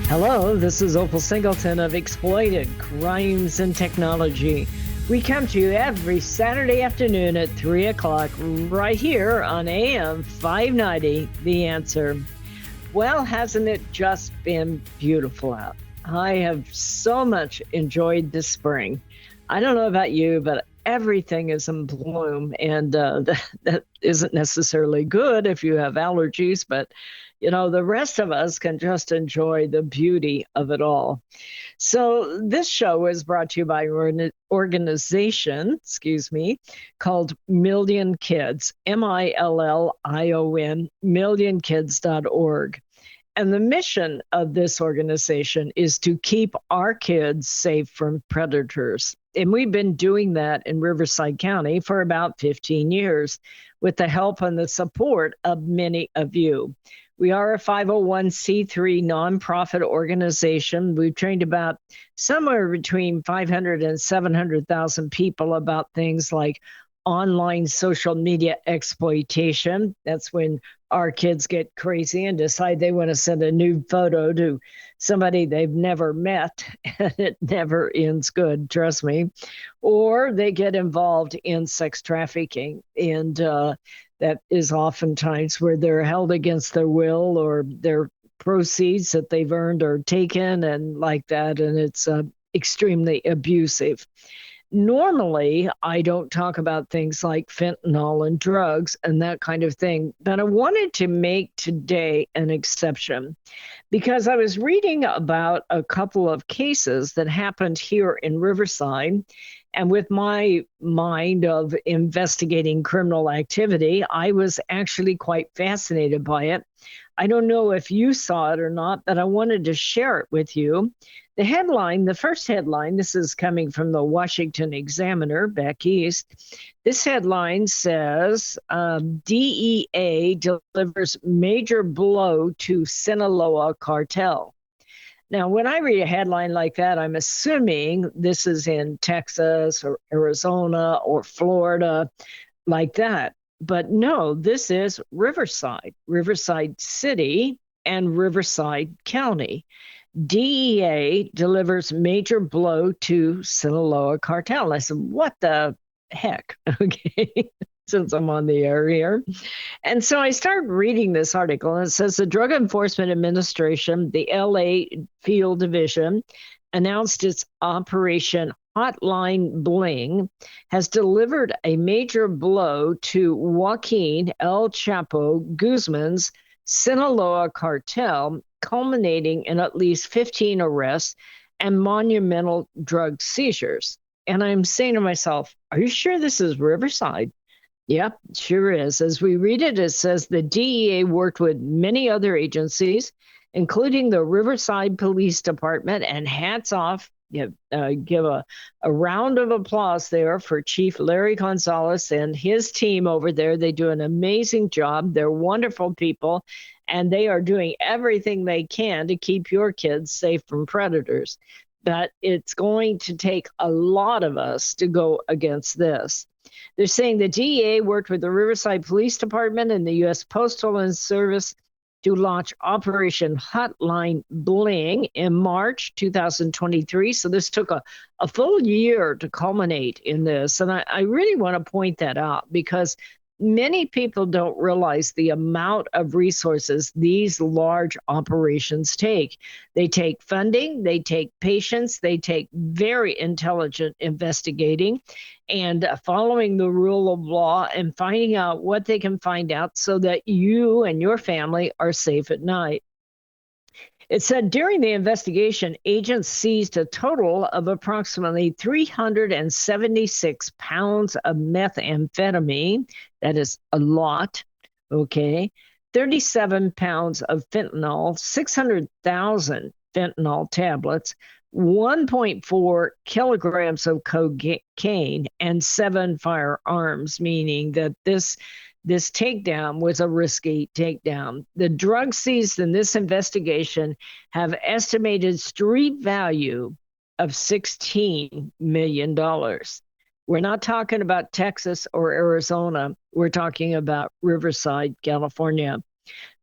Hello, this is Opal Singleton of Exploited Crimes and Technology. We come to you every Saturday afternoon at 3 o'clock right here on AM 590, The Answer. Well, hasn't it just been beautiful out? I have so much enjoyed this spring. I don't know about you, but everything is in bloom, and that isn't necessarily good if you have allergies, but the rest of us can just enjoy the beauty of it all. So this show is brought to you by an organization, called Million Kids, Million, millionkids.org. And the mission of this organization is to keep our kids safe from predators. And we've been doing that in Riverside County for about 15 years with the help and the support of many of you. We are a 501c3 nonprofit organization. We've trained about somewhere between 500 and 700,000 people about things like online social media exploitation. That's when our kids get crazy and decide they want to send a nude photo to somebody they've never met, and it never ends good, trust me. Or they get involved in sex trafficking, and that is oftentimes where they're held against their will, or their proceeds that they've earned are taken and like that, and it's extremely abusive. Normally, I don't talk about things like fentanyl and drugs and that kind of thing, but I wanted to make today an exception because I was reading about a couple of cases that happened here in Riverside. And with my mind of investigating criminal activity, I was actually quite fascinated by it. I don't know if you saw it or not, but I wanted to share it with you. The first headline, this is coming from the Washington Examiner back east. This headline says, DEA delivers major blow to Sinaloa Cartel. Now, when I read a headline like that, I'm assuming this is in Texas or Arizona or Florida, like that. But no, this is Riverside City and Riverside County. DEA delivers major blow to Sinaloa Cartel. I said, what the heck? Okay, since I'm on the air here. And so I started reading this article, and it says the Drug Enforcement Administration, the LA Field Division, announced its Operation Hotline Bling has delivered a major blow to Joaquin El Chapo Guzman's Sinaloa Cartel, culminating in at least 15 arrests and monumental drug seizures. And I'm saying to myself, are you sure this is Riverside? Yep, sure is. As we read it, it says the DEA worked with many other agencies, including the Riverside Police Department, and hats off. Give a round of applause there for Chief Larry Gonzalez and his team over there. They do an amazing job. They're wonderful people, and they are doing everything they can to keep your kids safe from predators. But it's going to take a lot of us to go against this. They're saying the DEA worked with the Riverside Police Department and the U.S. Postal Service to launch Operation Hotline Bling in March 2023. So this took a full year to culminate in this. And I really want to point that out because many people don't realize the amount of resources these large operations take. They take funding, they take patience, they take very intelligent investigating and following the rule of law and finding out what they can find out so that you and your family are safe at night. It said during the investigation, agents seized a total of approximately 376 pounds of methamphetamine. That is a lot, okay? 37 pounds of fentanyl, 600,000 fentanyl tablets, 1.4 kilograms of cocaine, and 7 firearms, meaning that this takedown was a risky takedown. The drugs seized in this investigation have estimated street value of $16 million. We're not talking about Texas or Arizona. We're talking about Riverside, California.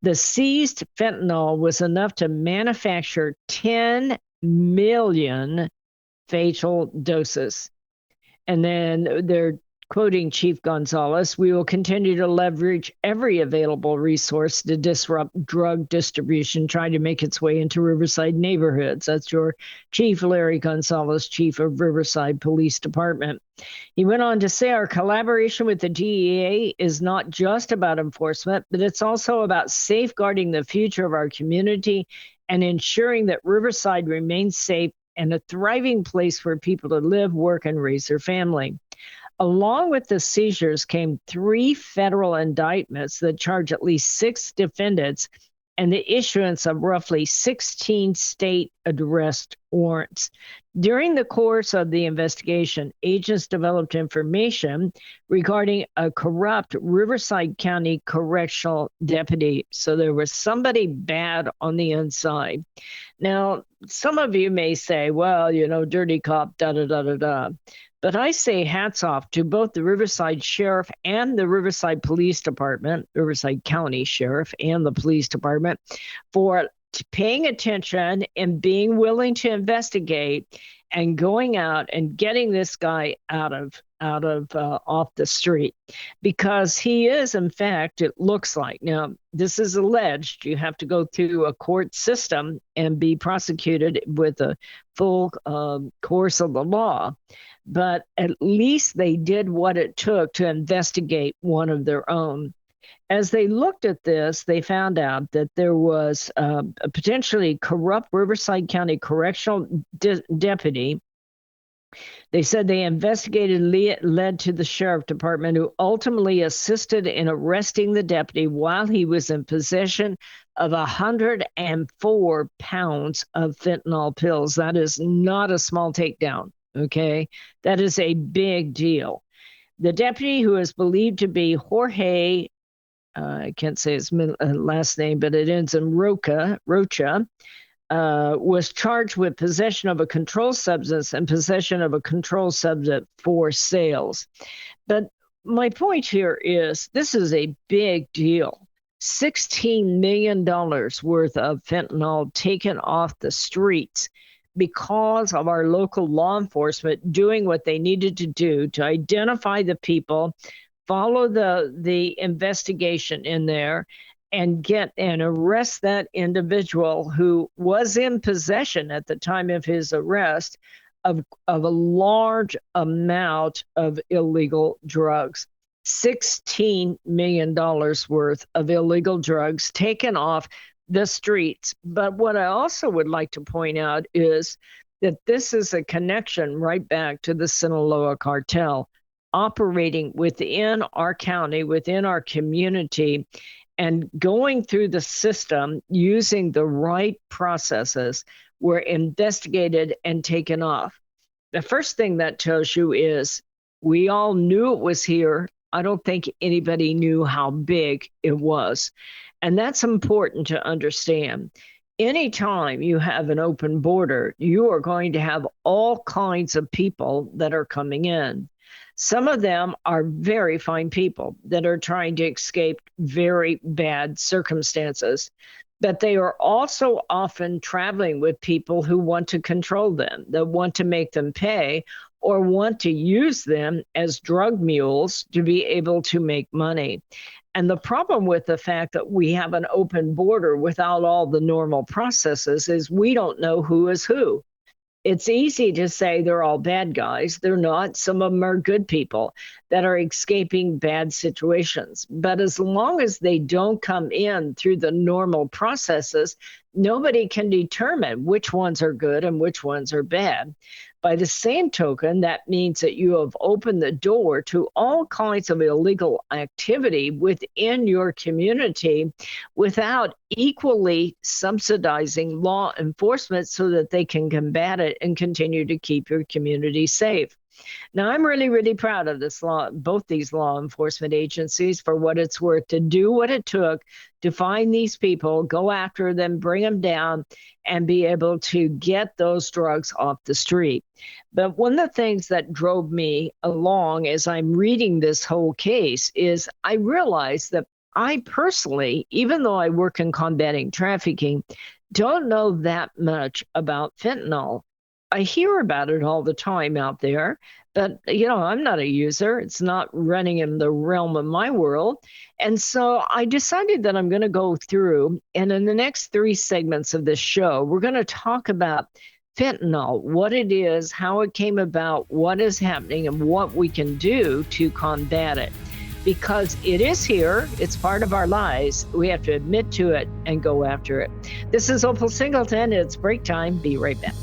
The seized fentanyl was enough to manufacture 10 million fatal doses. And then they're quoting Chief Gonzalez, we will continue to leverage every available resource to disrupt drug distribution, trying to make its way into Riverside neighborhoods. That's your Chief Larry Gonzalez, Chief of Riverside Police Department. He went on to say our collaboration with the DEA is not just about enforcement, but it's also about safeguarding the future of our community and ensuring that Riverside remains safe and a thriving place for people to live, work, and raise their family. Along with the seizures came 3 federal indictments that charge at least 6 defendants and the issuance of roughly 16 state arrest warrants. During the course of the investigation, agents developed information regarding a corrupt Riverside County correctional deputy. So there was somebody bad on the inside. Now, some of you may say, well, dirty cop, da-da-da-da-da. But I say hats off to both the Riverside Sheriff and the Riverside Police Department, Riverside County Sheriff and the Police Department, for paying attention and being willing to investigate and going out and getting this guy out of off the street, because he is, in fact, it looks like, now this is alleged, you have to go through a court system and be prosecuted with a full course of the law. But at least they did what it took to investigate one of their own. As they looked at this, they found out that there was a potentially corrupt Riverside County correctional deputy. They said they investigated led to the sheriff department, who ultimately assisted in arresting the deputy while he was in possession of 104 pounds of fentanyl pills. That is not a small takedown. Okay, that is a big deal. The deputy, who is believed to be Jorge, I can't say his last name, but it ends in Rocha, was charged with possession of a controlled substance and possession of a controlled substance for sales. But my point here is this is a big deal. $16 million worth of fentanyl taken off the streets because of our local law enforcement doing what they needed to do to identify the people, follow the investigation in there, and get and arrest that individual who was in possession at the time of his arrest of a large amount of illegal drugs. $16 million worth of illegal drugs taken off the streets. But what I also would like to point out is that this is a connection right back to the Sinaloa Cartel operating within our county, within our community, and going through the system using the right processes were investigated and taken off. The first thing that tells you is we all knew it was here. I don't think anybody knew how big it was. And that's important to understand. Anytime you have an open border, you are going to have all kinds of people that are coming in. Some of them are very fine people that are trying to escape very bad circumstances, but they are also often traveling with people who want to control them, that want to make them pay or want to use them as drug mules to be able to make money. And the problem with the fact that we have an open border without all the normal processes is we don't know who is who. It's easy to say they're all bad guys. They're not. Some of them are good people that are escaping bad situations. But as long as they don't come in through the normal processes, nobody can determine which ones are good and which ones are bad. By the same token, that means that you have opened the door to all kinds of illegal activity within your community without equally subsidizing law enforcement so that they can combat it and continue to keep your community safe. Now, I'm really, really proud of both these law enforcement agencies for what it's worth to do what it took to find these people, go after them, bring them down, and be able to get those drugs off the street. But one of the things that drove me along as I'm reading this whole case is I realized that I personally, even though I work in combating trafficking, don't know that much about fentanyl. I hear about it all the time out there, but I'm not a user. It's not running in the realm of my world. And so I decided that I'm going to go through, and in the next three segments of this show, we're going to talk about fentanyl, what it is, how it came about, what is happening, and what we can do to combat it. Because it is here, it's part of our lives. We have to admit to it and go after it. This is Opal Singleton. It's break time. Be right back.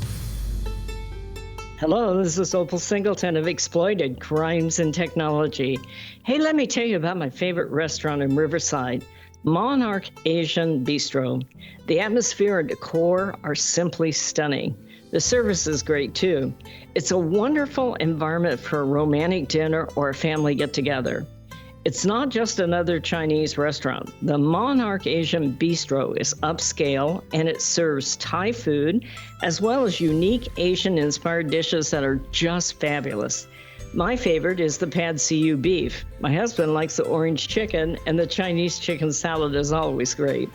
Hello, this is Opal Singleton of Exploited Crimes and Technology. Hey, let me tell you about my favorite restaurant in Riverside, Monarch Asian Bistro. The atmosphere and decor are simply stunning. The service is great too. It's a wonderful environment for a romantic dinner or a family get-together. It's not just another Chinese restaurant. The Monarch Asian Bistro is upscale, and it serves Thai food as well as unique Asian-inspired dishes that are just fabulous. My favorite is the pad see ew beef. My husband likes the orange chicken, and the Chinese chicken salad is always great.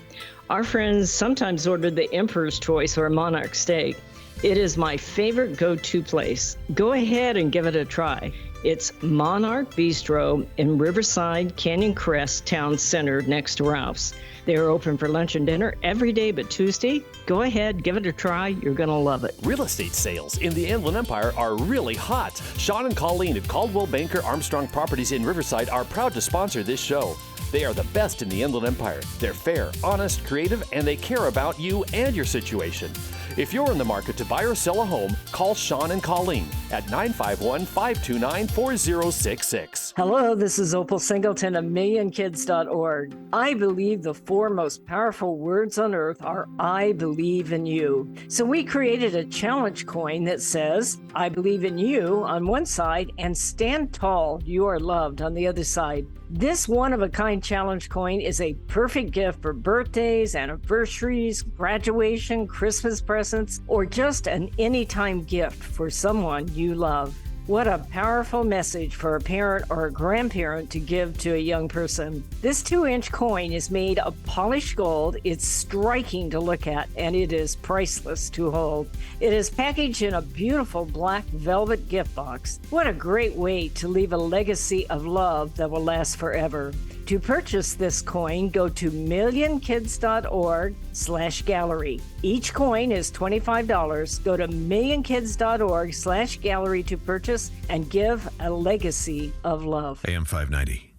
Our friends sometimes order the Emperor's Choice or Monarch steak. It is my favorite go-to place. Go ahead and give it a try. It's Monarch Bistro in Riverside, Canyon Crest Town Center next to Ralph's. They are open for lunch and dinner every day but Tuesday. Go ahead, give it a try. You're going to love it. Real estate sales in the Inland Empire are really hot. Sean and Colleen at Caldwell Banker Armstrong Properties in Riverside are proud to sponsor this show. They are the best in the Inland Empire. They're fair, honest, creative, and they care about you and your situation. If you're in the market to buy or sell a home, call Sean and Colleen at 951-529-4066. Hello, this is Opal Singleton of MillionKids.org. I believe the four most powerful words on earth are I believe in you. So we created a challenge coin that says, I believe in you on one side and stand tall, you are loved on the other side. This one-of-a-kind challenge coin is a perfect gift for birthdays, anniversaries, graduation, Christmas presents, or just an anytime gift for someone you love. What a powerful message for a parent or a grandparent to give to a young person. This 2-inch coin is made of polished gold. It's striking to look at, and it is priceless to hold. It is packaged in a beautiful black velvet gift box. What a great way to leave a legacy of love that will last forever. To purchase this coin, go to millionkids.org/gallery. Each coin is $25. Go to millionkids.org/gallery to purchase and give a legacy of love. AM 590,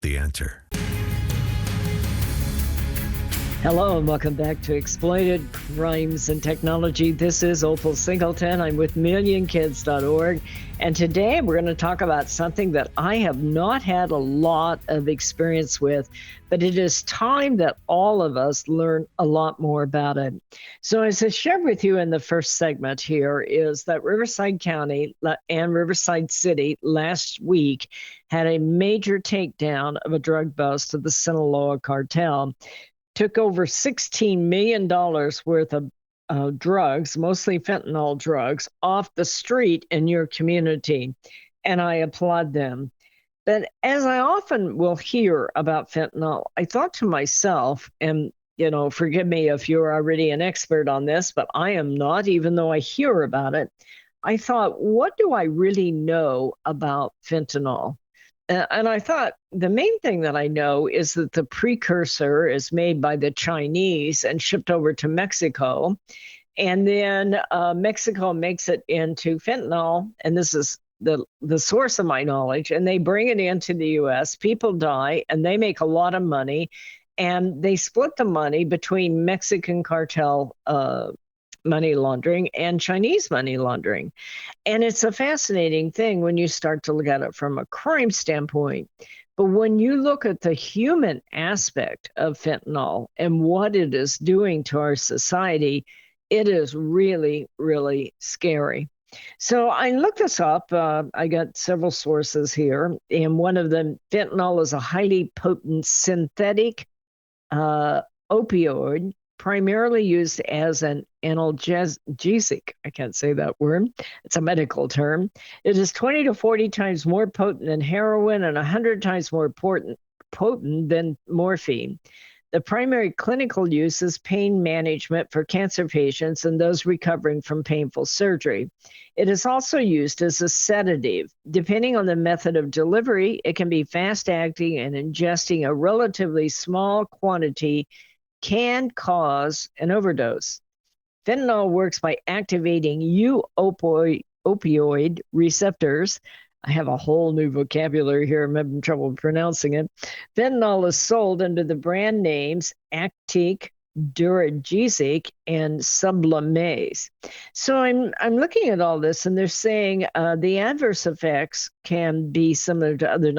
The Answer. Hello and welcome back to Exploited Crimes and Technology. This is Opal Singleton. I'm with millionkids.org. And today we're going to talk about something that I have not had a lot of experience with, but it is time that all of us learn a lot more about it. So as I shared with you in the first segment here is that Riverside County and Riverside City last week had a major takedown of a drug bust of the Sinaloa Cartel. Took over $16 million worth of drugs, mostly fentanyl drugs, off the street in your community, and I applaud them. But as I often will hear about fentanyl, I thought to myself, and forgive me if you're already an expert on this, but I am not, even though I hear about it. I thought, what do I really know about fentanyl? And I thought the main thing that I know is that the precursor is made by the Chinese and shipped over to Mexico. And then Mexico makes it into fentanyl. And this is the source of my knowledge. And they bring it into the U.S. People die and they make a lot of money. And they split the money between Mexican cartel money laundering and Chinese money laundering. And it's a fascinating thing when you start to look at it from a crime standpoint. But when you look at the human aspect of fentanyl and what it is doing to our society, it is really, really scary. So I looked this up. I got several sources here. And one of them, fentanyl is a highly potent synthetic opioid primarily used as an analgesic. I can't say that word. It's a medical term. It is 20 to 40 times more potent than heroin and 100 times more potent than morphine. The primary clinical use is pain management for cancer patients and those recovering from painful surgery. It is also used as a sedative. Depending on the method of delivery, it can be fast-acting, and ingesting a relatively small quantity can cause an overdose. Fentanyl works by activating opioid receptors. I have a whole new vocabulary here. I'm having trouble pronouncing it. Fentanyl is sold under the brand names Actic, Duragesic, and Sublimaze. So I'm looking at all this, and they're saying the adverse effects can be similar to other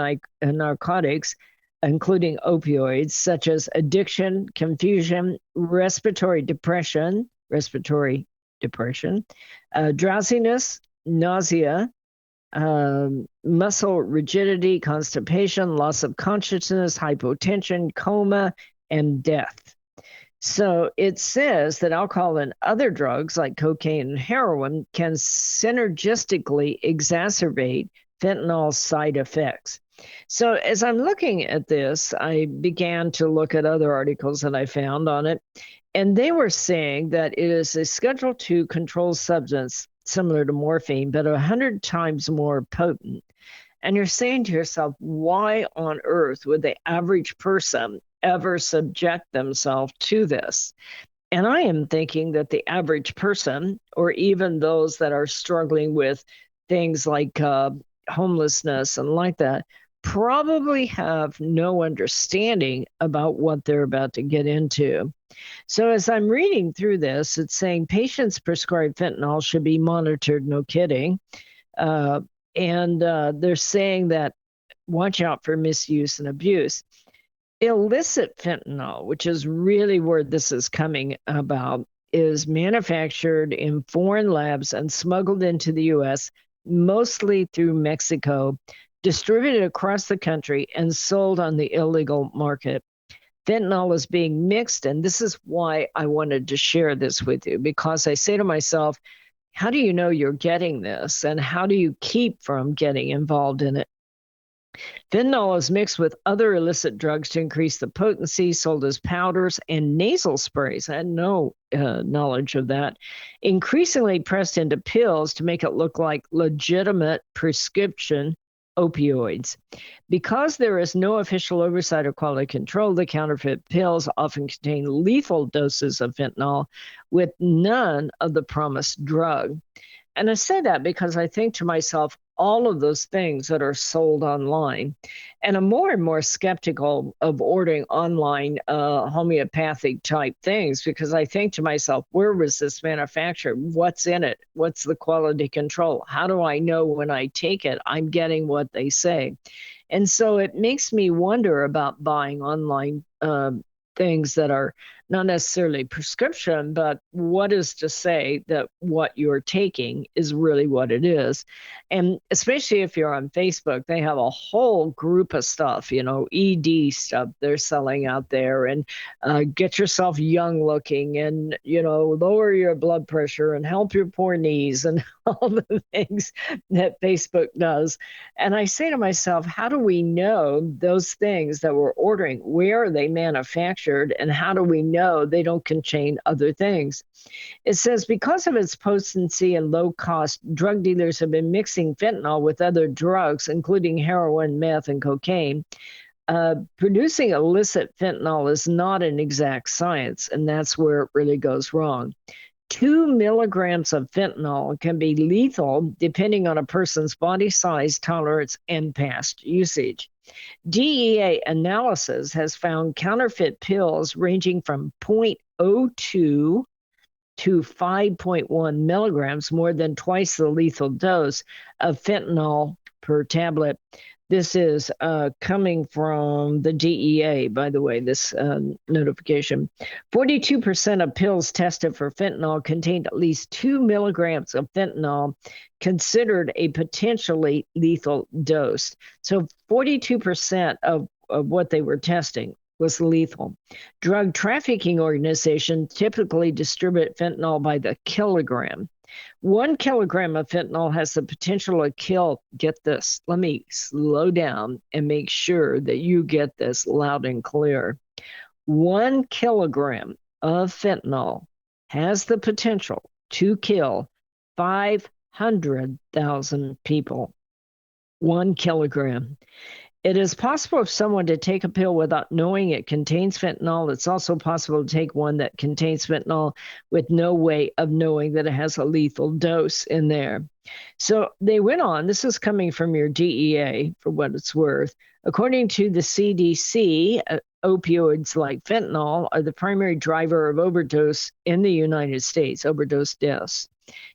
narcotics, including opioids, such as addiction, confusion, respiratory depression, drowsiness, nausea, muscle rigidity, constipation, loss of consciousness, hypotension, coma, and death. So it says that alcohol and other drugs like cocaine and heroin can synergistically exacerbate fentanyl side effects. So as I'm looking at this, I began to look at other articles that I found on it, and they were saying that it is a Schedule II controlled substance similar to morphine, but 100 times more potent. And you're saying to yourself, why on earth would the average person ever subject themselves to this? And I am thinking that the average person, or even those that are struggling with things like homelessness and like that, probably have no understanding about what they're about to get into. So as I'm reading through this, it's saying patients prescribed fentanyl should be monitored, no kidding. And they're saying that watch out for misuse and abuse. Illicit fentanyl, which is really where this is coming about, is manufactured in foreign labs and smuggled into the U.S., mostly through Mexico, distributed across the country, and sold on the illegal market. Fentanyl is being mixed, and this is why I wanted to share this with you, because I say to myself, how do you know you're getting this, and how do you keep from getting involved in it? Fentanyl is mixed with other illicit drugs to increase the potency, sold as powders and nasal sprays. I had no knowledge of that. Increasingly pressed into pills to make it look like legitimate prescription opioids. Because there is no official oversight or quality control, the counterfeit pills often contain lethal doses of fentanyl with none of the promised drug. And I say that because I think to myself, all of those things that are sold online. And I'm more and more skeptical of ordering online homeopathic type things, because I think to myself, where was this manufactured? What's in it? What's the quality control? How do I know when I take it, I'm getting what they say? And so it makes me wonder about buying online things that are not necessarily prescription, but what is to say that what you're taking is really what it is? And especially if you're on Facebook, they have a whole group of stuff, ED stuff they're selling out there, and get yourself young looking, and, lower your blood pressure and help your poor knees, and all the things that Facebook does. And I say to myself, how do we know those things that we're ordering, where are they manufactured, and how do we know they don't contain other things? It says because of its potency and low cost, drug dealers have been mixing fentanyl with other drugs, including heroin, meth, and cocaine. Producing illicit fentanyl is not an exact science, and that's where it really goes wrong. 2 milligrams of fentanyl can be lethal depending on a person's body size, tolerance, and past usage. DEA analysis has found counterfeit pills ranging from 0.02 to 5.1 milligrams, more than twice the lethal dose of fentanyl per tablet. This is coming from the DEA, by the way, this notification. 42% of pills tested for fentanyl contained at least 2 milligrams of fentanyl, considered a potentially lethal dose. So 42% of what they were testing was lethal. Drug trafficking organizations typically distribute fentanyl by the kilogram. 1 kilogram of fentanyl has the potential to kill, get this, let me slow down and make sure that you get this loud and clear. 1 kilogram of fentanyl has the potential to kill 500,000 people. 1 kilogram. It is possible for someone to take a pill without knowing it contains fentanyl. It's also possible to take one that contains fentanyl with no way of knowing that it has a lethal dose in there. So they went on, this is coming from your DEA for what it's worth. According to the CDC, opioids like fentanyl are the primary driver of overdose in the United States, overdose deaths.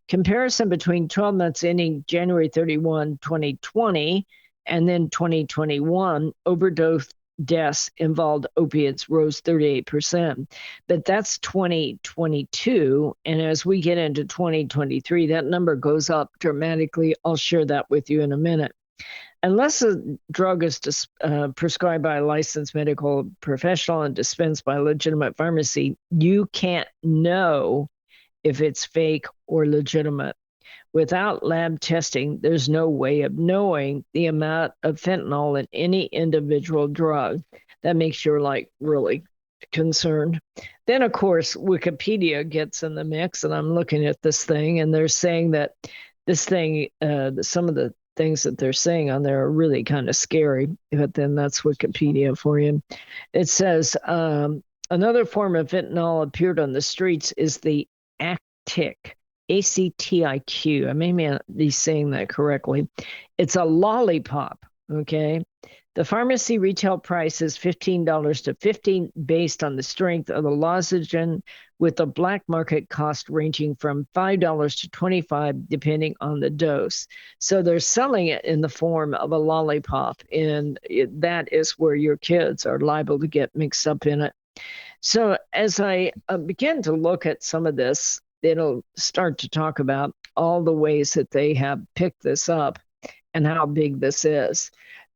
Comparison between 12 months ending January 31, 2020, and then 2021, overdose deaths involved opiates rose 38%. But that's 2022. And as we get into 2023, that number goes up dramatically. I'll share that with you in a minute. Unless a drug is prescribed by a licensed medical professional and dispensed by a legitimate pharmacy, you can't know if it's fake or legitimate. Without lab testing, there's no way of knowing the amount of fentanyl in any individual drug. That makes you really concerned. Then, of course, Wikipedia gets in the mix, and I'm looking at this thing, and they're saying that this thing, some of the things that they're saying on there are really kind of scary, but then that's Wikipedia for you. It says, another form of fentanyl appeared on the streets is the Actiq. ACTIQ. I may not be saying that correctly. It's a lollipop, okay? The pharmacy retail price is $15 to $15 based on the strength of the lozenge, with the black market cost ranging from $5 to $25 depending on the dose. So they're selling it in the form of a lollipop, and that is where your kids are liable to get mixed up in it. So as I begin to look at some of this, it'll start to talk about all the ways that they have picked this up and how big this is.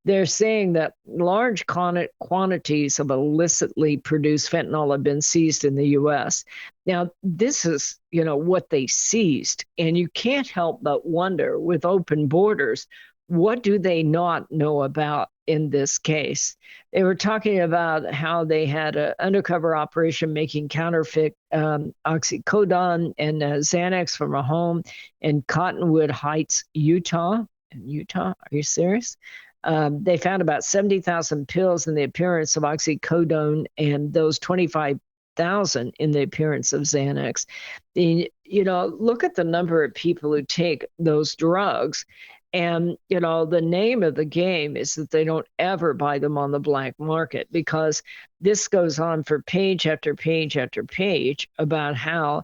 They're saying that large quantities of illicitly produced fentanyl have been seized in the U.S. Now, this is, what they seized, and you can't help but wonder, with open borders, what do they not know about in this case? They were talking about how they had an undercover operation making counterfeit oxycodone and Xanax from a home in Cottonwood Heights, Utah. Utah? Are you serious? They found about 70,000 pills in the appearance of oxycodone and those 25,000 in the appearance of Xanax. Look at the number of people who take those drugs. And, the name of the game is that they don't ever buy them on the black market, because this goes on for page after page after page about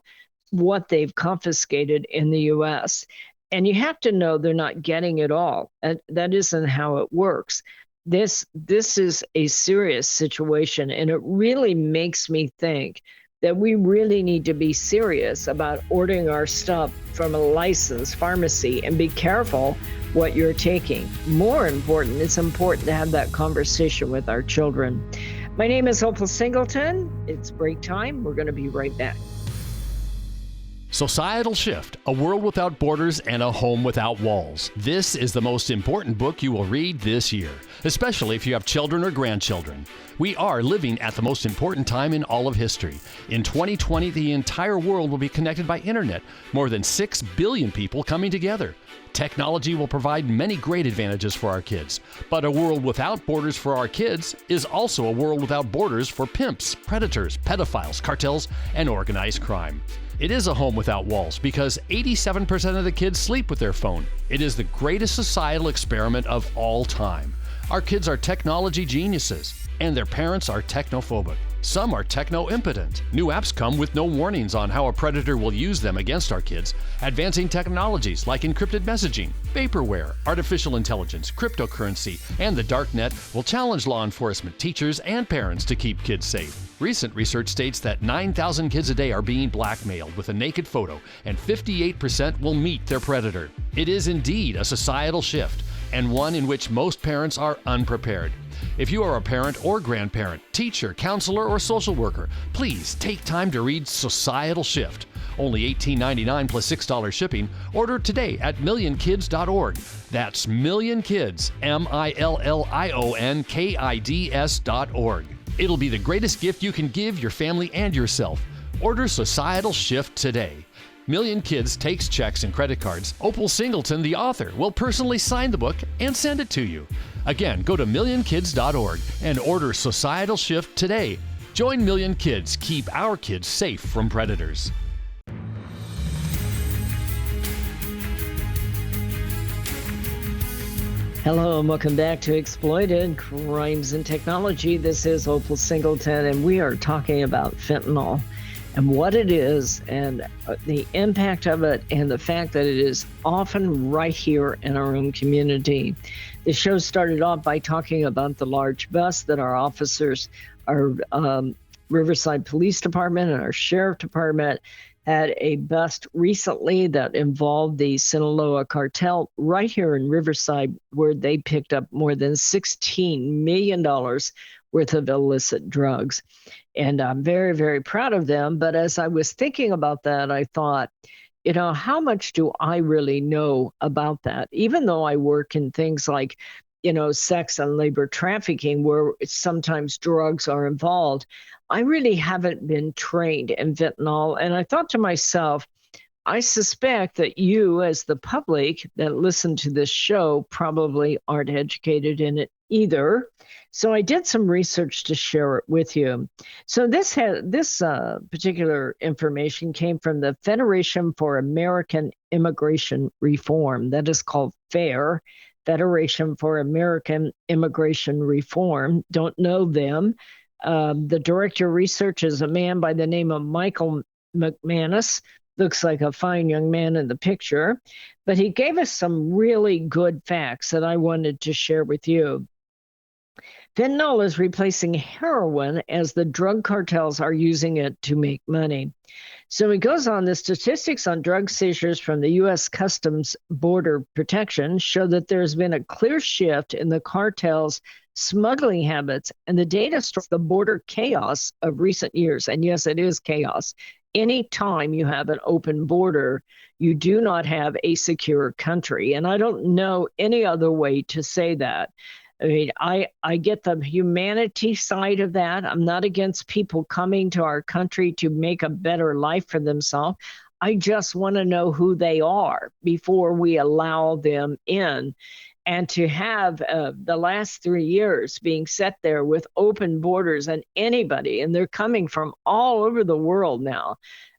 what they've confiscated in the U.S. And you have to know they're not getting it all. That isn't how it works. This is a serious situation, and it really makes me think that we really need to be serious about ordering our stuff from a licensed pharmacy and be careful what you're taking. More important, it's important to have that conversation with our children. My name is Opal Singleton. It's break time. We're going to be right back. Societal Shift, A World Without Borders and a Home Without Walls. This is the most important book you will read this year, especially if you have children or grandchildren. We are living at the most important time in all of history. In 2020, the entire world will be connected by internet, more than 6 billion people coming together. Technology will provide many great advantages for our kids, but a world without borders for our kids is also a world without borders for pimps, predators, pedophiles, cartels, and organized crime. It is a home without walls because 87% of the kids sleep with their phone. It is the greatest societal experiment of all time. Our kids are technology geniuses, and their parents are technophobic. Some are techno-impotent. New apps come with no warnings on how a predator will use them against our kids. Advancing technologies like encrypted messaging, vaporware, artificial intelligence, cryptocurrency, and the dark net will challenge law enforcement, teachers, and parents to keep kids safe. Recent research states that 9,000 kids a day are being blackmailed with a naked photo, and 58% will meet their predator. It is indeed a societal shift, and one in which most parents are unprepared. If you are a parent or grandparent, teacher, counselor, or social worker, please take time to read Societal Shift, Only $18.99 plus $6 shipping. Order today at millionkids.org. That's millionkids, millionkids.org. It'll be the greatest gift you can give your family and yourself. Order Societal Shift today. Million Kids takes checks and credit cards. Opal Singleton, the author, will personally sign the book and send it to you. Again, go to millionkids.org and order Societal Shift today. Join Million Kids. Keep our kids safe from predators. Hello and welcome back to Exploited Crimes and Technology. This is Opal Singleton, and we are talking about fentanyl and what it is and the impact of it and the fact that it is often right here in our own community. The show started off by talking about the large bust that our officers, our Riverside Police Department and our Sheriff Department had a bust recently that involved the Sinaloa Cartel right here in Riverside, where they picked up more than $16 million worth of illicit drugs. And I'm very, very proud of them. But as I was thinking about that, I thought, you know, how much do I really know about that? Even though I work in things like, you know, sex and labor trafficking, where sometimes drugs are involved, I really haven't been trained in fentanyl. And I thought to myself, I suspect that you, as the public that listen to this show, probably aren't educated in it either. So I did some research to share it with you. So this particular information came from the Federation for American Immigration Reform. That is called FAIR, Federation for American Immigration Reform. Don't know them. The director of research is a man by the name of Michael McManus. Looks like a fine young man in the picture, but he gave us some really good facts that I wanted to share with you. Fentanyl is replacing heroin as the drug cartels are using it to make money. So he goes on, the statistics on drug seizures from the U.S. Customs Border Protection show that there's been a clear shift in the cartels' smuggling habits, and the data shows the border chaos of recent years. And yes, it is chaos. Anytime you have an open border, you do not have a secure country. And I don't know any other way to say that. I mean, I get the humanity side of that. I'm not against people coming to our country to make a better life for themselves. I just want to know who they are before we allow them in. And to have the last 3 years being set there with open borders and anybody, and they're coming from all over the world now.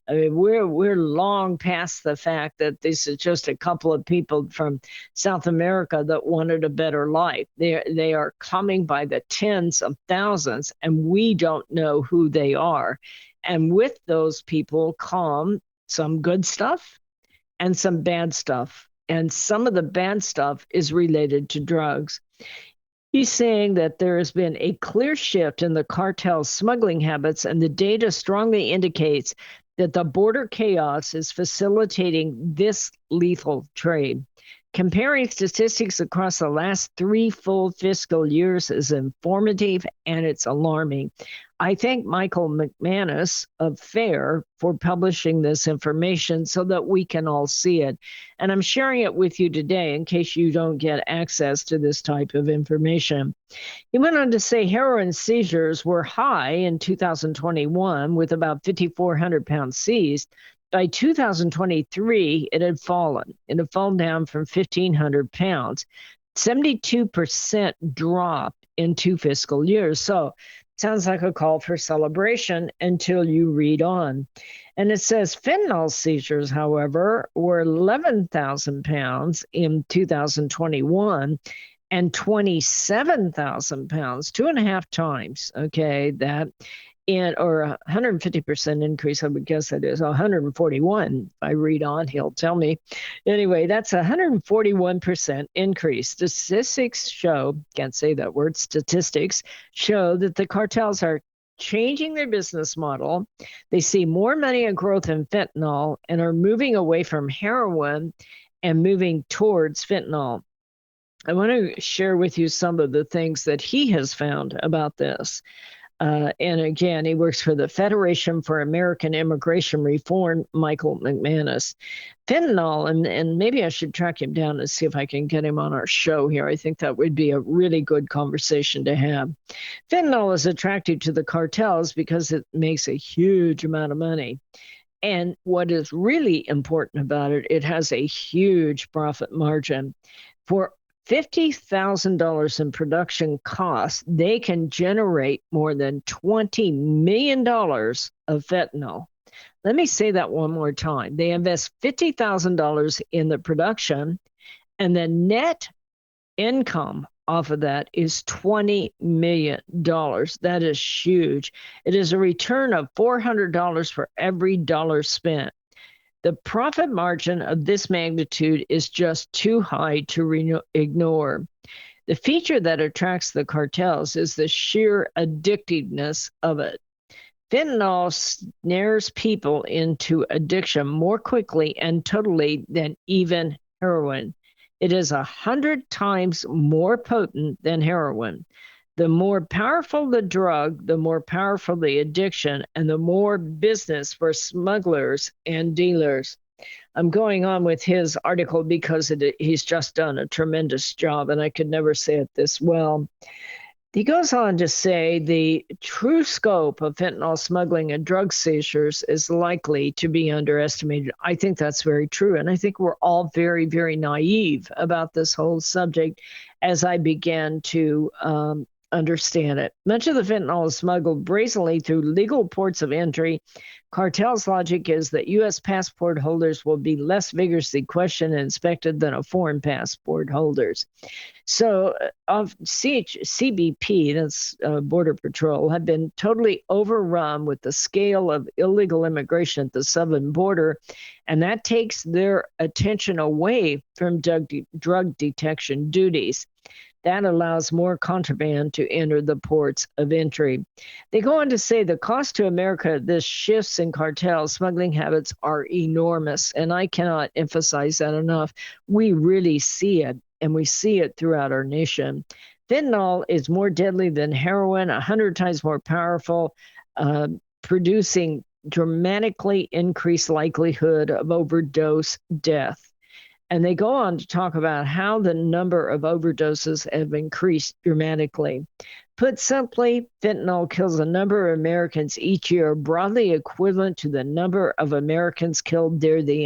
I mean, we're long past the fact that this is just a couple of people from South America that wanted a better life. They are coming by the tens of thousands, and we don't know who they are. And with those people come some good stuff and some bad stuff. And some of the bad stuff is related to drugs. He's saying that there has been a clear shift in the cartel's smuggling habits, and the data strongly indicates that the border chaos is facilitating this lethal trade. Comparing statistics across the last 3 full fiscal years is informative and it's alarming. I thank Michael McManus of FAIR for publishing this information so that we can all see it. And I'm sharing it with you today in case you don't get access to this type of information. He went on to say heroin seizures were high in 2021 with about 5,400 pounds seized. By 2023, it had fallen. It had fallen down from 1,500 pounds, 72% drop in 2 fiscal years. So sounds like a call for celebration until you read on. And it says fentanyl seizures, however, were 11,000 pounds in 2021 and 27,000 pounds, 2.5 times, okay, that. Or 150% increase, I would guess that is 141. If I read on, he'll tell me. Anyway, that's 141% increase. Statistics show, can't say that word, statistics show that the cartels are changing their business model. They see more money and growth in fentanyl and are moving away from heroin and moving towards fentanyl. I want to share with you some of the things that he has found about this. And again, he works for the Federation for American Immigration Reform, Michael McManus. Fentanyl, and maybe I should track him down and see if I can get him on our show here. I think that would be a really good conversation to have. Fentanyl is attractive to the cartels because it makes a huge amount of money. And what is really important about it, it has a huge profit margin. For $50,000 in production costs, they can generate more than $20 million of fentanyl. Let me say that one more time. They invest $50,000 in the production, and the net income off of that is $20 million. That is huge. It is a return of $400 for every dollar spent. The profit margin of this magnitude is just too high to ignore. The feature that attracts the cartels is the sheer addictiveness of it. Fentanyl snares people into addiction more quickly and totally than even heroin. It is 100 times more potent than heroin. The more powerful the drug, the more powerful the addiction, and the more business for smugglers and dealers. I'm going on with his article because he's just done a tremendous job, and I could never say it this well. He goes on to say the true scope of fentanyl smuggling and drug seizures is likely to be underestimated. I think that's very true. And I think we're all very, very naive about this whole subject as I began to understand it. Much of the fentanyl is smuggled brazenly through legal ports of entry. Cartel's logic is that U.S. passport holders will be less vigorously questioned and inspected than foreign passport holders. So CBP, that's Border Patrol, have been totally overrun with the scale of illegal immigration at the southern border, and that takes their attention away from drug detection duties. That allows more contraband to enter the ports of entry. They go on to say the cost to America, this shifts in cartel smuggling habits are enormous, and I cannot emphasize that enough. We really see it, and we see it throughout our nation. Fentanyl is more deadly than heroin, 100 times more powerful, producing dramatically increased likelihood of overdose death. And they go on to talk about how the number of overdoses have increased dramatically. Put simply, fentanyl kills a number of Americans each year, broadly equivalent to the number of Americans killed during the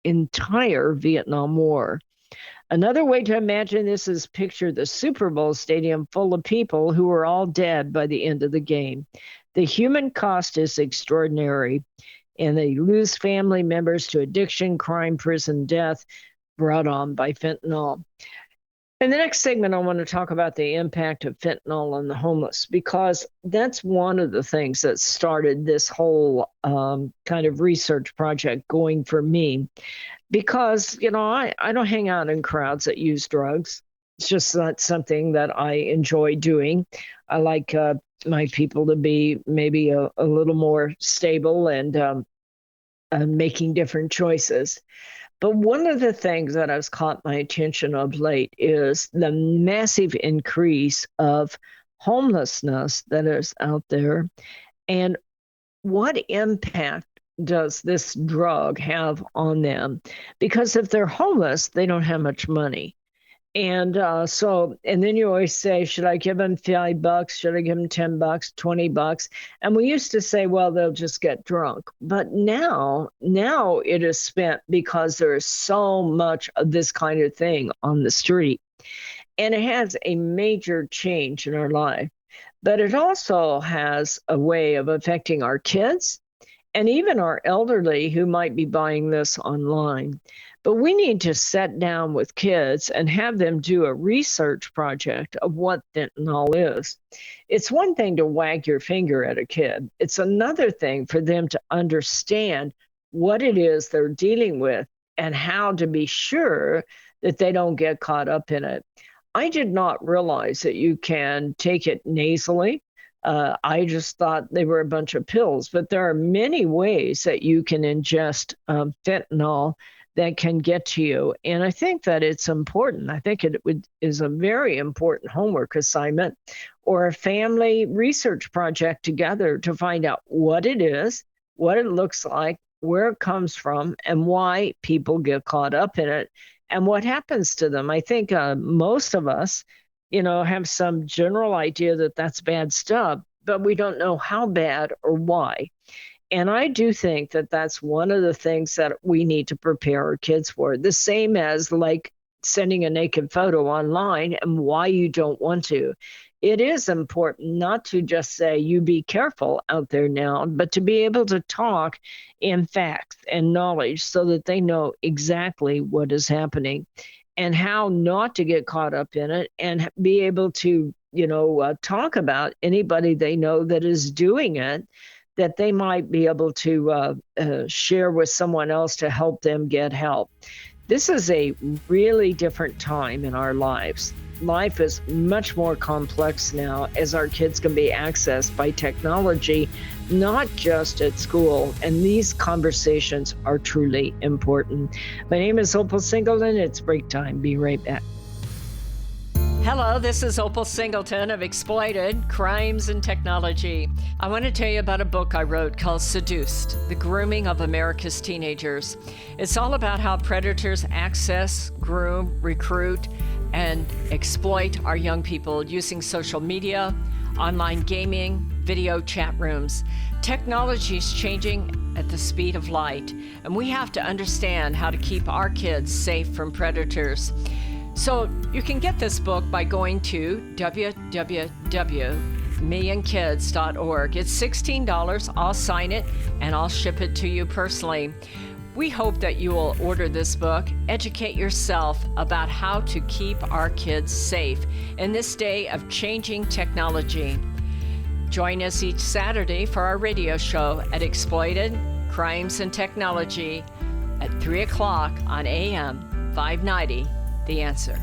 entire Vietnam War. Another way to imagine this is picture the Super Bowl stadium full of people who were all dead by the end of the game. The human cost is extraordinary, and they lose family members to addiction, crime, prison, death brought on by fentanyl. In the next segment, I want to talk about the impact of fentanyl on the homeless, because that's one of the things that started this whole kind of research project going for me. Because, I don't hang out in crowds that use drugs. It's just not something that I enjoy doing. I like my people to be maybe a little more stable and making different choices. But one of the things that has caught my attention of late is the massive increase of homelessness that is out there. And what impact does this drug have on them? Because if they're homeless, they don't have much money. And and then you always say, should I give them $5? Should I give them $10, $20? And we used to say, well, they'll just get drunk. But now it is spent because there is so much of this kind of thing on the street. And it has a major change in our life. But it also has a way of affecting our kids and even our elderly who might be buying this online. But we need to sit down with kids and have them do a research project of what fentanyl is. It's one thing to wag your finger at a kid. It's another thing for them to understand what it is they're dealing with and how to be sure that they don't get caught up in it. I did not realize that you can take it nasally. I just thought they were a bunch of pills, but there are many ways that you can ingest fentanyl that can get to you. And I think that it's important. I think is a very important homework assignment or a family research project together to find out what it is, what it looks like, where it comes from, and why people get caught up in it and what happens to them. I think most of us, have some general idea that that's bad stuff, but we don't know how bad or why. And I do think that that's one of the things that we need to prepare our kids for. The same as like sending a naked photo online and why you don't want to. It is important not to just say, you be careful out there now, but to be able to talk in facts and knowledge so that they know exactly what is happening and how not to get caught up in it and be able to, talk about anybody they know that is doing it, that they might be able to share with someone else to help them get help. This is a really different time in our lives. Life is much more complex now as our kids can be accessed by technology, not just at school. And these conversations are truly important. My name is Opal Singleton. It's break time. Be right back. Hello, this is Opal Singleton of Exploited Crimes and Technology. I want to tell you about a book I wrote called Seduced, The Grooming of America's Teenagers. It's all about how predators access, groom, recruit, and exploit our young people using social media, online gaming, video chat rooms. Technology is changing at the speed of light, and we have to understand how to keep our kids safe from predators. So you can get this book by going to www.millionkids.org. It's $16. I'll sign it and I'll ship it to you personally. We hope that you will order this book, educate yourself about how to keep our kids safe in this day of changing technology. Join us each Saturday for our radio show at Exploited Crimes and Technology at 3 o'clock on AM 590. The Answer.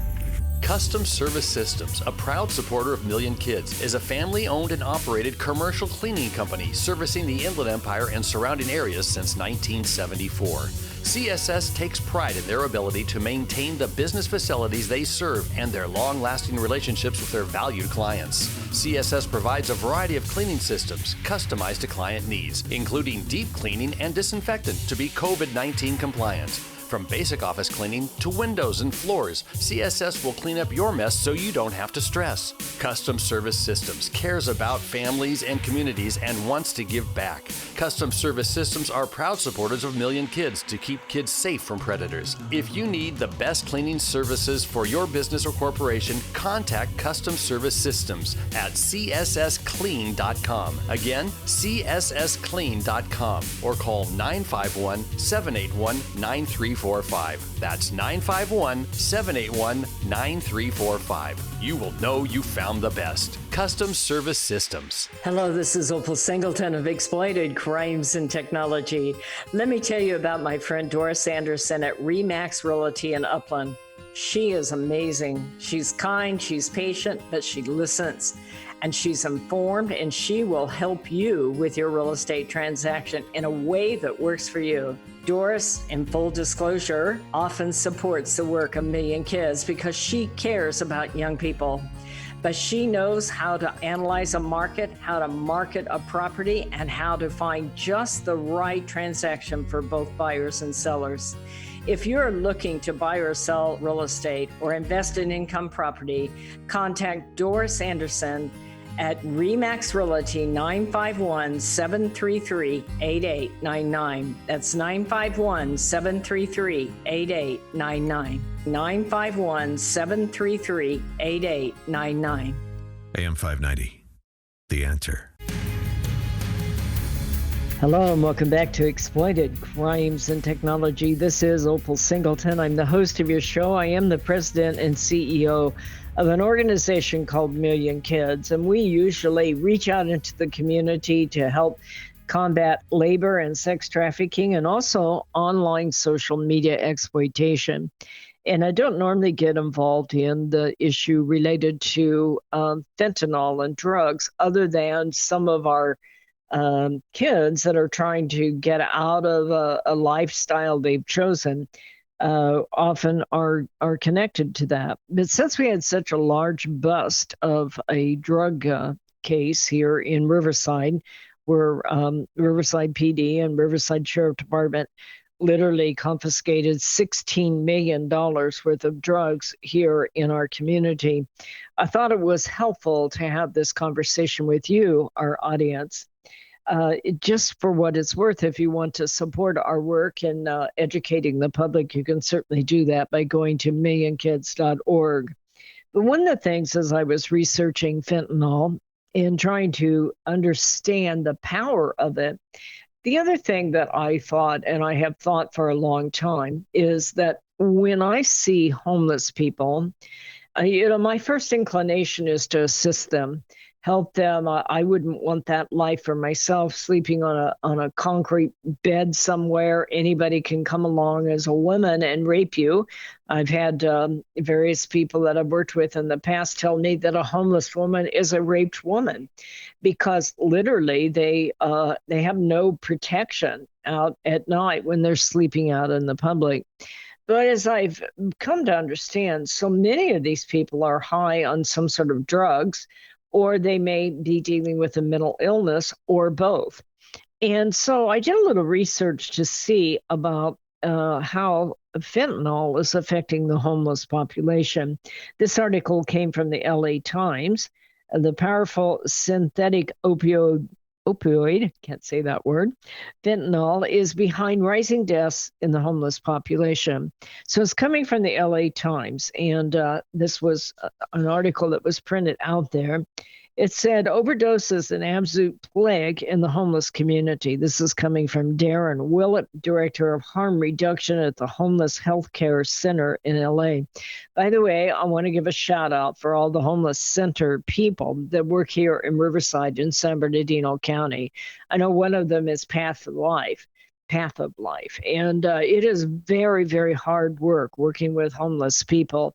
Custom Service Systems, a proud supporter of Million Kids, is a family-owned and operated commercial cleaning company servicing the Inland Empire and surrounding areas since 1974. CSS takes pride in their ability to maintain the business facilities they serve and their long-lasting relationships with their valued clients. CSS provides a variety of cleaning systems customized to client needs, including deep cleaning and disinfectant to be COVID-19 compliant. From basic office cleaning to windows and floors, CSS will clean up your mess so you don't have to stress. Custom Service Systems cares about families and communities and wants to give back. Custom Service Systems are proud supporters of Million Kids to keep kids safe from predators. If you need the best cleaning services for your business or corporation, contact Custom Service Systems at cssclean.com. Again, cssclean.com or call 951-781-9345. That's 951-781-9345. You will know you found the best. Custom Service Systems. Hello, this is Opal Singleton of Exploited Crimes and Technology. Let me tell you about my friend Doris Anderson at Remax Realty in Upland. She is amazing. She's kind, she's patient, but she listens. And she's informed, and she will help you with your real estate transaction in a way that works for you. Doris, in full disclosure, often supports the work of Million Kids because she cares about young people. But she knows how to analyze a market, how to market a property, and how to find just the right transaction for both buyers and sellers. If you're looking to buy or sell real estate or invest in income property, contact Doris Anderson at Remax Realty 951-733-8899. That's 951-733-8899. 951-733-8899. AM 590. The Answer. Hello and welcome back to Exploited Crimes and Technology. This is Opal Singleton. I'm the host of your show. I am the president and CEO of an organization called Million Kids, and we usually reach out into the community to help combat labor and sex trafficking and also online social media exploitation. And I don't normally get involved in the issue related to fentanyl and drugs, other than some of our kids that are trying to get out of a lifestyle they've chosen. often are connected to that. But since we had such a large bust of a drug case here in Riverside, where Riverside PD and Riverside Sheriff Department literally confiscated $16 million worth of drugs here in our community, I thought it was helpful to have this conversation with you, our audience. Just for what it's worth, if you want to support our work in educating the public, you can certainly do that by going to millionkids.org. But one of the things as I was researching fentanyl and trying to understand the power of it, the other thing that I thought, and I have thought for a long time, is that when I see homeless people, my first inclination is to assist them, help them. I wouldn't want that life for myself, sleeping on a concrete bed somewhere. Anybody can come along as a woman and rape you. I've had various people that I've worked with in the past tell me that a homeless woman is a raped woman, because literally they have no protection out at night when they're sleeping out in the public. But as I've come to understand, so many of these people are high on some sort of drugs, or they may be dealing with a mental illness, or both. And so I did a little research to see about how fentanyl is affecting the homeless population. This article came from the LA Times. The powerful synthetic opioid, can't say that word, fentanyl is behind rising deaths in the homeless population. So it's coming from the LA Times, and this was an article that was printed out there. It said overdose is an absolute plague in the homeless community. This is coming from Darren Willett, Director of Harm Reduction at the Homeless Healthcare Center in LA. By the way, I want to give a shout out for all the homeless center people that work here in Riverside and San Bernardino County. I know one of them is Path of Life. And it is very, very hard work working with homeless people.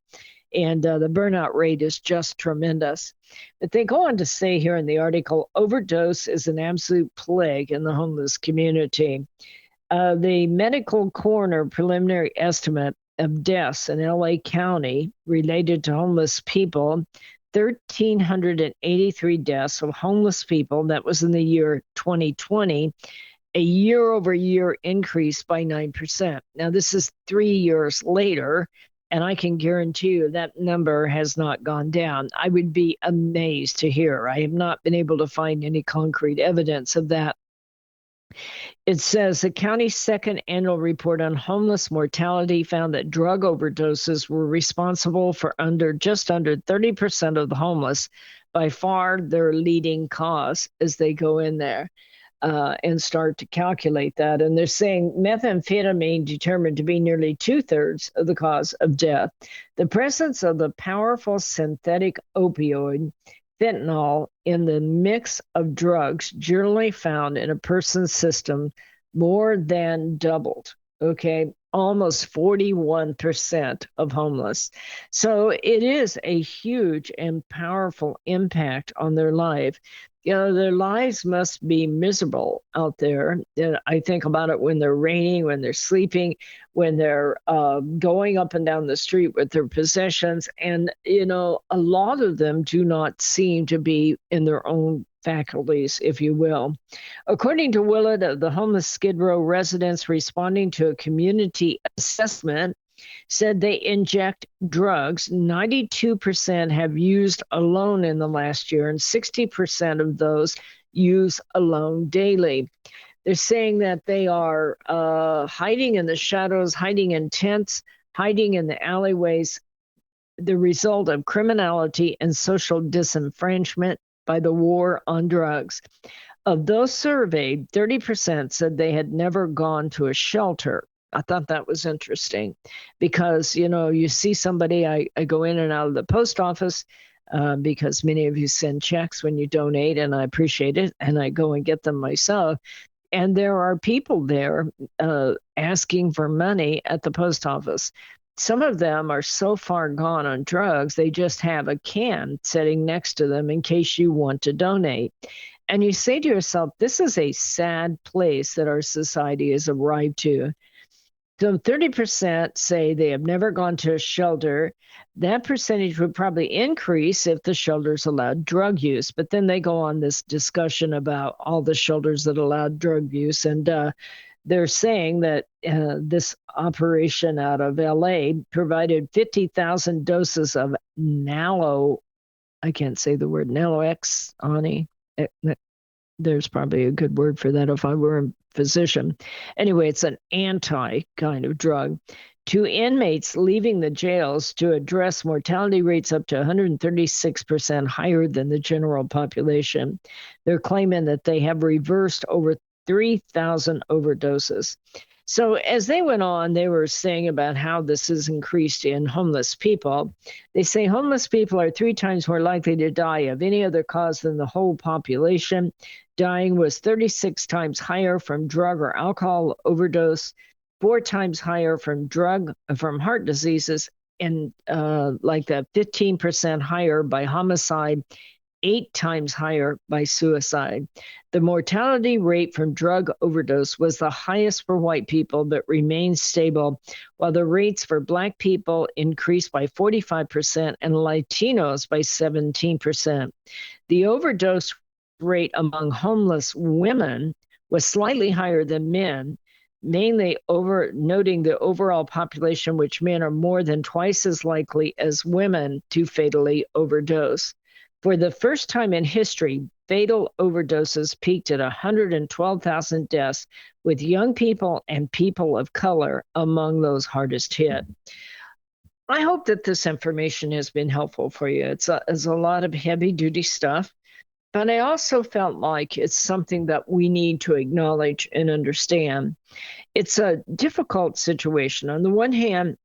And the burnout rate is just tremendous. But they go on to say here in the article, overdose is an absolute plague in the homeless community. The medical coroner preliminary estimate of deaths in LA County related to homeless people, 1,383 deaths of homeless people. That was in the year 2020, a year-over-year increase by 9%. Now, this is 3 years later, and I can guarantee you that number has not gone down. I would be amazed to hear. I have not been able to find any concrete evidence of that. It says the county's second annual report on homeless mortality found that drug overdoses were responsible for just under 30% of the homeless, by far their leading cause, as they go in there and start to calculate that. And they're saying methamphetamine determined to be nearly 2/3 of the cause of death. The presence of the powerful synthetic opioid, fentanyl, in the mix of drugs generally found in a person's system more than doubled. Okay, almost 41% of homeless. So it is a huge and powerful impact on their life. Their lives must be miserable out there. I think about it when they're raining, when they're sleeping, when they're going up and down the street with their possessions. And, a lot of them do not seem to be in their own faculties, if you will. According to Willett, the homeless Skid Row residents responding to a community assessment said they inject drugs. 92% have used alone in the last year, and 60% of those use alone daily. They're saying that they are hiding in the shadows, hiding in tents, hiding in the alleyways, the result of criminality and social disenfranchisement by the war on drugs. Of those surveyed, 30% said they had never gone to a shelter. I thought that was interesting because, you see somebody, I go in and out of the post office because many of you send checks when you donate, and I appreciate it, and I go and get them myself. And there are people there asking for money at the post office. Some of them are so far gone on drugs, they just have a can sitting next to them in case you want to donate. And you say to yourself, this is a sad place that our society has arrived to. So 30% say they have never gone to a shelter. That percentage would probably increase if the shelters allowed drug use. But then they go on this discussion about all the shelters that allowed drug use. And they're saying that this operation out of LA provided 50,000 doses of I can't say the word, nalox, Ani. There's probably a good word for that if I were a physician. Anyway, it's an anti kind of drug to inmates leaving the jails to address mortality rates up to 136% higher than the general population. They're claiming that they have reversed over 3,000 overdoses. So as they went on, they were saying about how this has increased in homeless people. They say homeless people are 3 times more likely to die of any other cause than the whole population. Dying was 36 times higher from drug or alcohol overdose, 4 times higher from heart diseases, and like that 15% higher by homicide, 8 times higher by suicide. The mortality rate from drug overdose was the highest for white people, but remained stable, while the rates for Black people increased by 45% and Latinos by 17%. The overdose rate among homeless women was slightly higher than men, mainly noting the overall population, which men are more than twice as likely as women to fatally overdose. For the first time in history, fatal overdoses peaked at 112,000 deaths, with young people and people of color among those hardest hit. I hope that this information has been helpful for you. It's a lot of heavy-duty stuff, but I also felt like it's something that we need to acknowledge and understand. It's a difficult situation. On the one hand,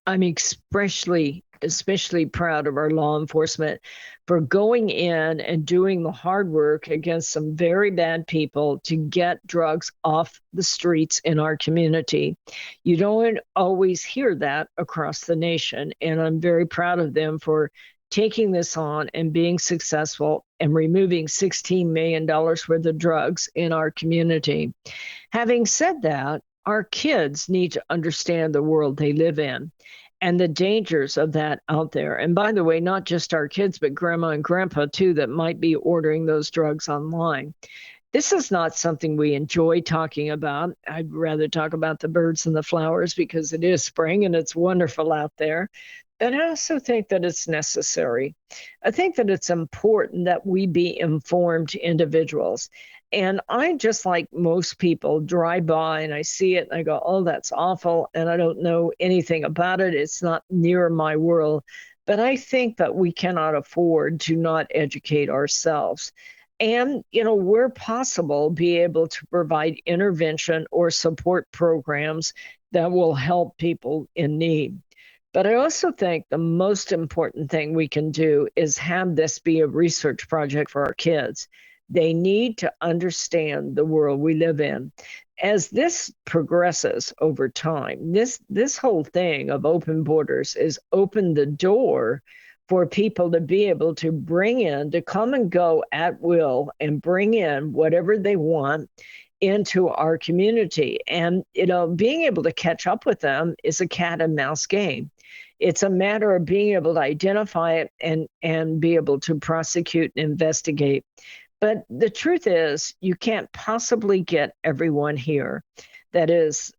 I'm especially proud of our law enforcement for going in and doing the hard work against some very bad people to get drugs off the streets in our community. You don't always hear that across the nation, and I'm very proud of them for taking this on and being successful and removing $16 million worth of drugs in our community. Having said that, our kids need to understand the world they live in and the dangers of that out there. And by the way, not just our kids, but grandma and grandpa too, that might be ordering those drugs online. This is not something we enjoy talking about. I'd rather talk about the birds and the flowers because it is spring and it's wonderful out there. But I also think that it's necessary. I think that it's important that we be informed individuals. And I, just like most people, drive by and I see it and I go, oh, that's awful. And I don't know anything about it. It's not near my world. But I think that we cannot afford to not educate ourselves. And, where possible, be able to provide intervention or support programs that will help people in need. But I also think the most important thing we can do is have this be a research project for our kids. They need to understand the world we live in. As this progresses over time, this whole thing of open borders is opened the door for people to be able to come and go at will and bring in whatever they want into our community. And, being able to catch up with them is a cat and mouse game. It's a matter of being able to identify it and be able to prosecute and investigate. But the truth is, you can't possibly get everyone here that is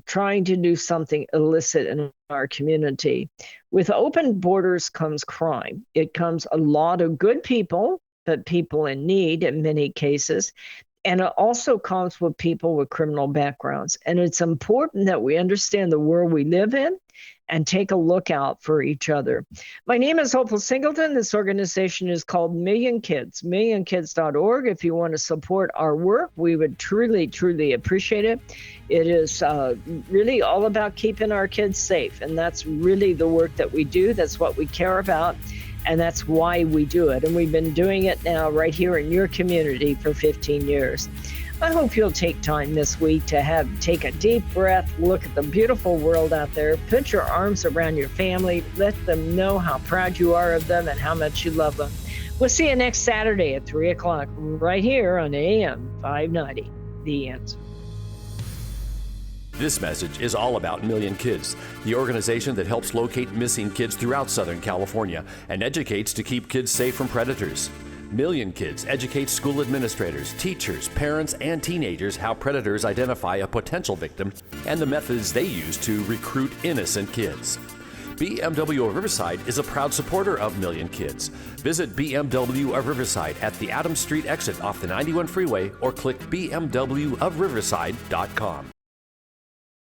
trying to do something illicit in our community. With open borders comes crime. It comes a lot of good people, but people in need in many cases. And it also comes with people with criminal backgrounds. And it's important that we understand the world we live in and take a look out for each other. My name is Opal Singleton. This organization is called Million Kids, millionkids.org. If you want to support our work, we would truly, truly appreciate it. It is really all about keeping our kids safe. And that's really the work that we do. That's what we care about. And that's why we do it. And we've been doing it now right here in your community for 15 years. I hope you'll take time this week to take a deep breath, look at the beautiful world out there, put your arms around your family, let them know how proud you are of them and how much you love them. We'll see you next Saturday at 3 o'clock right here on AM 590, The Answer. This message is all about Million Kids, the organization that helps locate missing kids throughout Southern California and educates to keep kids safe from predators. Million Kids educates school administrators, teachers, parents, and teenagers how predators identify a potential victim and the methods they use to recruit innocent kids. BMW of Riverside is a proud supporter of Million Kids. Visit BMW of Riverside at the Adams Street exit off the 91 freeway or click bmwofriverside.com.